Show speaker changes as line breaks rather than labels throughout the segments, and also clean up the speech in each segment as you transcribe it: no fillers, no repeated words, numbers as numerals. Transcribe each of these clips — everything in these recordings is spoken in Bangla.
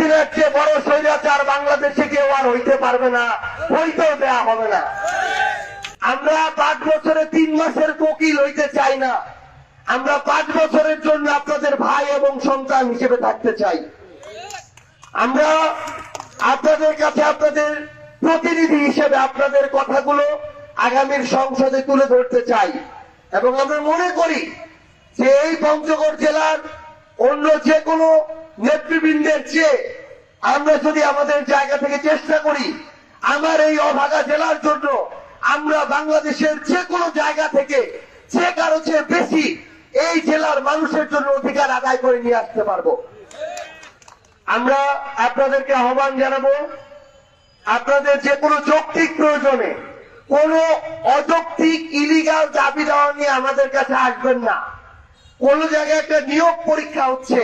হাসিনার চেয়ে বড় স্বৈরাচার বাংলাদেশে কেউ আর হইতে পারবে না, হইতেও দেয়া হবে না। আমরা 5 বছরে 3 মাসের কোকিল হইতে চাই না। আমরা 5 বছরের জন্য আপনাদের ভাই এবং সন্তান হিসেবে থাকতে চাই। আমরা আপনাদের কাছে আপনাদের প্রতিনিধি হিসেবে আপনাদের কথাগুলো আগামীর সংসদে তুলে ধরতে চাই এবং আমরা মনে করি যে এই পঞ্চগড় জেলার অন্য যে কোনো নেতৃবৃন্দের চেয়ে আমরা যদি আমাদের জায়গা থেকে চেষ্টা করি, আমার এই অভাগা জেলার জন্য আমরা বাংলাদেশের যে কোনো জায়গা থেকে যে কারো চেয়ে বেশি এই জেলার মানুষের জন্য অধিকার আদায় করে নিয়ে আসতে পারবো। আমরা আপনাদেরকে আহ্বান জানাবো, আপনাদের যে কোনো যৌক্তিক প্রয়োজনে কোনো অযৌক্তিক ইলিগাল দাবি দেওয়া নিয়ে আমাদের কাছে আসবেন না। কোন জায়গায় একটা নিয়োগ পরীক্ষা হচ্ছে,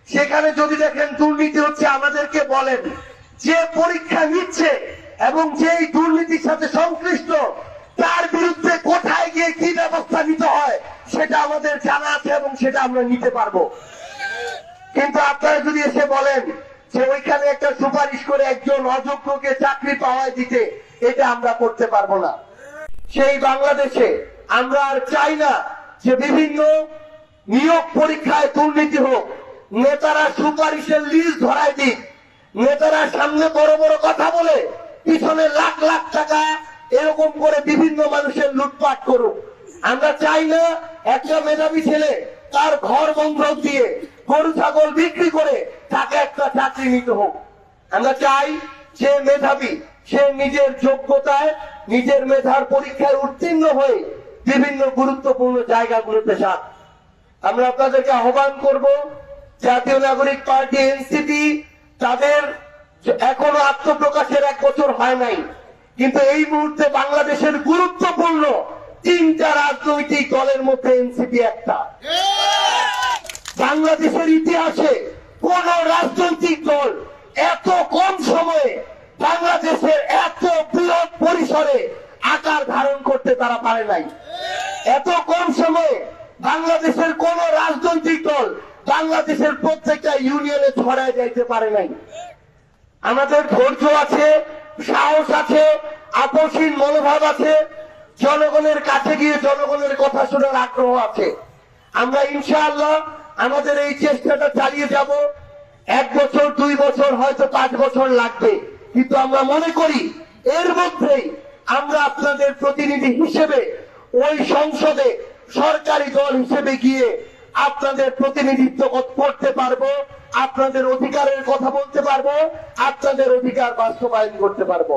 সেখানে যদি দেখেন দুর্নীতি হচ্ছে, আমাদেরকে বলেন। যে পরীক্ষা নিচ্ছে এবং যেই দুর্নীতির সাথে সংশ্লিষ্ট তার বিরুদ্ধে কোথায় গিয়ে কি ব্যবস্থা নিতে হয় সেটা আমাদের জানা আছে এবং সেটা আমরা নিতে পারবো। কিন্তু আপনারা যদি এসে বলেন যে ওইখানে একটা সুপারিশ করে একজন অযোগ্যকে চাকরি পাওয়ায় দিতে, এটা আমরা করতে পারবো না। সেই বাংলাদেশে আমরা আর চাই না যে বিভিন্ন নিয়োগ পরীক্ষায় দুর্নীতি হোক, নেতারা সুপারিশের লিস্ট ধরায় দিক, নেতারা সামনে বড় বড় কথা বলে পিছনে লাখ লাখ টাকা এরকম করে বিভিন্ন মানুষের লুটপাট করুক। আমরা চাই না একটা মেধাবী ছেলে তার ঘর বন্ধক দিয়ে গরু ছাগল বিক্রি করে তাকে একটা চাকরি নিতে হোক। আমরা চাই যে মেধাবী সে নিজের যোগ্যতায় নিজের মেধার পরীক্ষায় উত্তীর্ণ হয়ে বিভিন্ন গুরুত্বপূর্ণ জায়গাগুলোতে যাক। আমরা আপনাদেরকে আহ্বান করব, জাতীয় নাগরিক পার্টি এনসিপি তাদের এখনো আত্মপ্রকাশের 1 বছর হয় নাই, কিন্তু এই মুহূর্তে বাংলাদেশের গুরুত্বপূর্ণ 3টা রাজনৈতিক দলের মধ্যে এনসিপি একটা। বাংলাদেশের ইতিহাসে কোন রাজনৈতিক দল এত কম সময়ে বাংলাদেশের এত বৃহৎ পরিসরে আকার ধারণ করতে তারা পারে নাই। এত কম সময়ে বাংলাদেশের কোন রাজনৈতিক দল বাংলাদেশের প্রত্যেকটা ইউনিয়নে ছড়ায় যাইতে পারে নাই। আমাদের ধৈর্য আছে, সাহস আছে, আপোষহীন মনোভাব আছে, জনগণের কাছে গিয়ে জনগণের কথা শোনার আগ্রহ আছে। আমরা ইনশাআল্লাহ আমাদের এই চেষ্টাটা চালিয়ে যাব। 1 বছর 2 বছর হয়তো 5 বছর লাগবে, কিন্তু আমরা মনে করি এর মধ্যেই আমরা আপনাদের প্রতিনিধি হিসেবে ওই সংসদে সরকারি দল হিসেবে গিয়ে আপনাদের প্রতিনিধিত্ব করতে পারবো, আপনাদের অধিকারের কথা বলতে পারবো, আপনাদের অধিকার বাস্তবায়ন করতে পারবো।